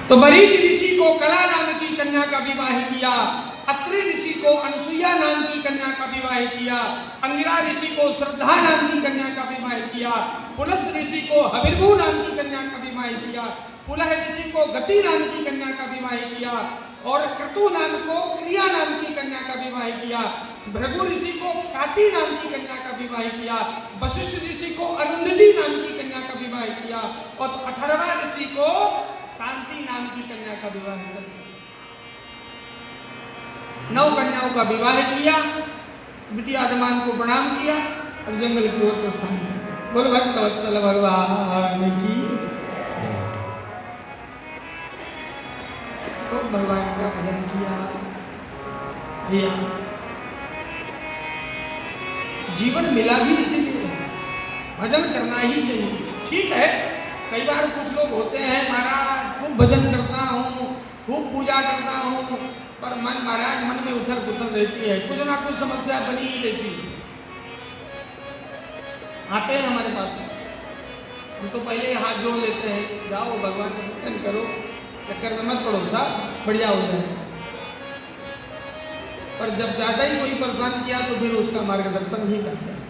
तो मरीच ऋषि को कला नाम की कन्या का विवाह किया, अत्रि ऋषि को अनसुईया नाम की कन्या का विवाह किया, अंगिरा ऋषि को श्रद्धा नाम की कन्या का विवाह किया, पुलस्त ऋषि को हविर्भू नाम की कन्या का विवाह किया, पुलह ऋषि को गति नाम की कन्या का विवाह किया, और क्रतु नाम को क्रिया नाम की कन्या का विवाह किया, भृगु ऋषि को ख्याति नाम की कन्या का विवाह किया, वशिष्ठ ऋषि को अरुंधति नाम की कन्या का विवाह किया, और अथर्वा ऋषि को शांति नाम की कन्या का विवाह किया। 9 कन्याओं का विवाह किया, बिटिया आदमान को प्रणाम किया और जंगल की ओर प्रस्थान किया। बोल भक्त वत्सल भगवान की। तो भगवान का भजन किया। भैया जीवन मिला भी इसीलिए, भजन करना ही चाहिए। ठीक है, कई बार कुछ लोग होते हैं, महाराज खूब भजन करता हूँ, खूब पूजा करता हूँ, पर मन महाराज मन में उथल पुथल रहती है, कुछ ना कुछ समस्या बनी ही रहती है। आते हैं हमारे पास, हम तो पहले ही हाथ जोड़ लेते हैं, जाओ भगवान का भजन करो, चक्कर में मत पड़ो, साहब बढ़िया हो जाए। पर जब ज्यादा ही कोई परेशान किया तो फिर उसका मार्गदर्शन ही करते हैं।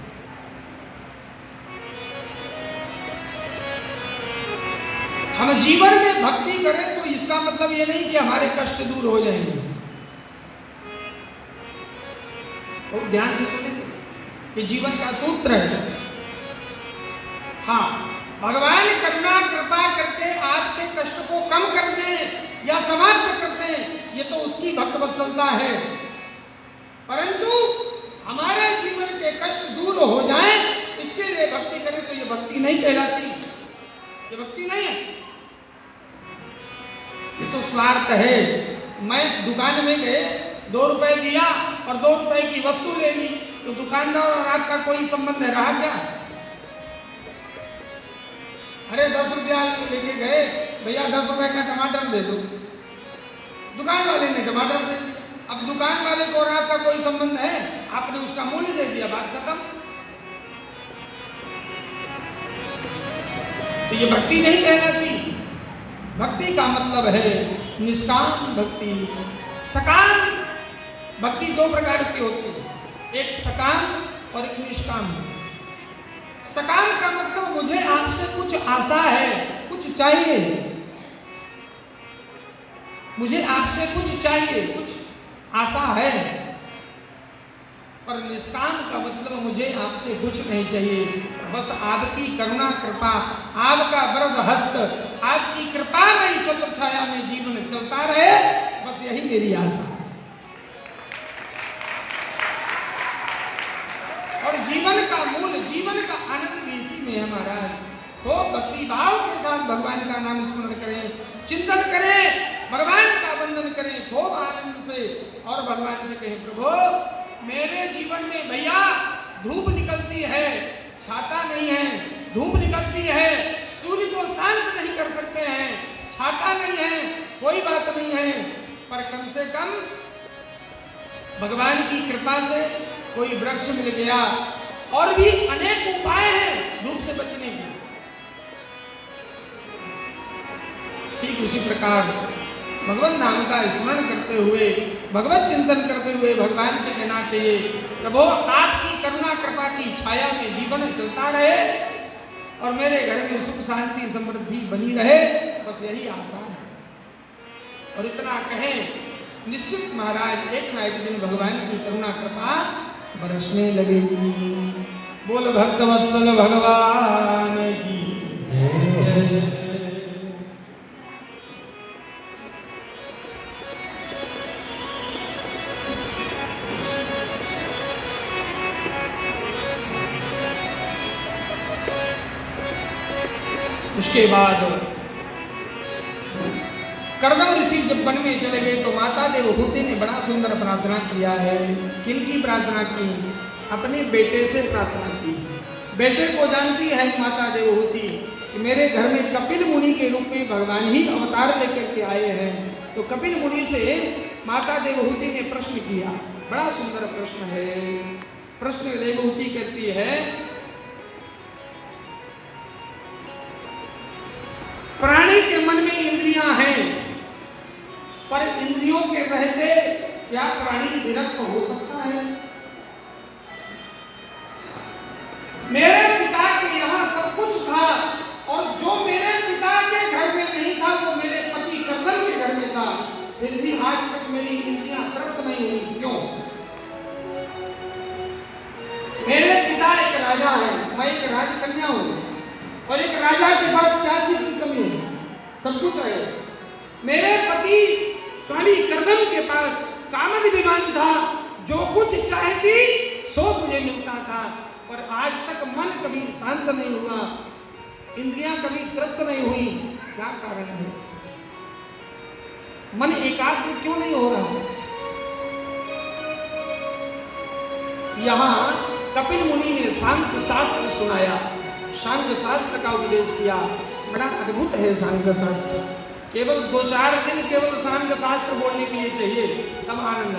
हम जीवन में भक्ति करें तो इसका मतलब ये नहीं कि हमारे कष्ट दूर हो जाएंगे। और ध्यान से सुनेंगे, ये जीवन का सूत्र है। हाँ, भगवान करुणा कृपा करके आपके कष्ट को कम कर दें या समाप्त कर दें, ये तो उसकी भक्त वत्सलता है। परंतु हमारे जीवन के कष्ट दूर हो जाएं, इसके लिए भक्ति करें तो ये भक्ति नहीं कहलाती, ये भक्ति नहीं है, ये तो स्वार्थ है। मैं दुकान में गए, 2 रुपए दिया और 2 रुपए की वस्तु ले ली, तो दुकानदार और आपका कोई संबंध रहा क्या? अरे 10 रुपया लेके गए, भैया 10 रुपए का टमाटर दे दो, दुकान वाले ने टमाटर दे दिया। अब दुकान वाले को और आपका कोई संबंध है, आपने उसका मूल्य दे दिया, बात खत्म। तो ये भक्ति नहीं कहलाती। भक्ति का मतलब है निष्काम भक्ति। सकाम भक्ति 2 प्रकार की होती है, एक सकाम और एक निष्काम। सकाम का मतलब मुझे आपसे कुछ आशा है, कुछ चाहिए, मुझे आपसे कुछ चाहिए, कुछ आशा है। पर निष्काम का मतलब मुझे आपसे कुछ नहीं चाहिए, बस आपकी करुणा कृपा, आपका वरद हस्त, आपकी कृपा में छत्र छाया में जीवन चलता रहे, बस यही मेरी आशा है। और जीवन का मूल, जीवन का आनंद भी इसी में है महाराज। तो भक्ति भाव के साथ भगवान का नाम स्मरण करें, चिंतन करें, भगवान का वंदन करें खूब आनंद से, और भगवान से कहें प्रभु मेरे जीवन में भैया धूप निकलती है, छाता नहीं है, धूप निकलती है, सूर्य को शांत नहीं कर सकते हैं, छाता नहीं है, कोई बात नहीं है, पर कम से कम भगवान की कृपा से कोई वृक्ष मिल गया। और भी अनेक उपाय हैं धूप से बचने के। ठीक उसी प्रकार भगवान नाम का स्मरण करते हुए, भगवत चिंतन करते हुए भगवान से कहना चाहिए प्रभु आपकी करुणा कृपा की छाया में जीवन चलता रहे और मेरे घर में सुख शांति समृद्धि बनी रहे, बस यही आशा है। और इतना कहें, निश्चित महाराज एक ना एक दिन भगवान की करुणा कृपा बरसने लगेगी। बोल भक्त वत्सल भगवान की जय। उसके बाद कर्दम ऋषि जब वन में चले गए तो माता देवहूति ने बड़ा सुंदर प्रार्थना किया है। किनकी प्रार्थना की? अपने बेटे से प्रार्थना की। बेटे को जानती है माता देवहूति कि मेरे घर में कपिल मुनि के रूप में भगवान ही अवतार लेकर के आए हैं। तो कपिल मुनि से माता देवहूति ने प्रश्न किया, बड़ा सुंदर प्रश्न है। प्रश्न देवहूति कहती है, प्राणी के मन में इंद्रियां हैं, मेरी इंद्रियां तृप्त नहीं हुई। क्यों? मेरे पिता एक राजा है, मैं एक राजकन्या हूं, और एक राजा के पास क्या चीज की कमी है? सब कुछ है। मेरे पति स्वामी करदम के पास कामद विमान था, जो कुछ चाहती सो मुझे मिलता था, और आज तक मन कभी शांत नहीं हुआ, इंद्रियां कभी तृप्त नहीं हुई। क्या कारण है? मन एकाग्र क्यों नहीं हो रहा? यहां कपिल मुनि ने सांख्य शास्त्र सुनाया, सांख्य शास्त्र का उपदेश किया। बड़ा अद्भुत है सांख्य शास्त्र। केवल 2-4 दिन केवल सांख्य शास्त्र बोलने के लिए चाहिए, तब आनंद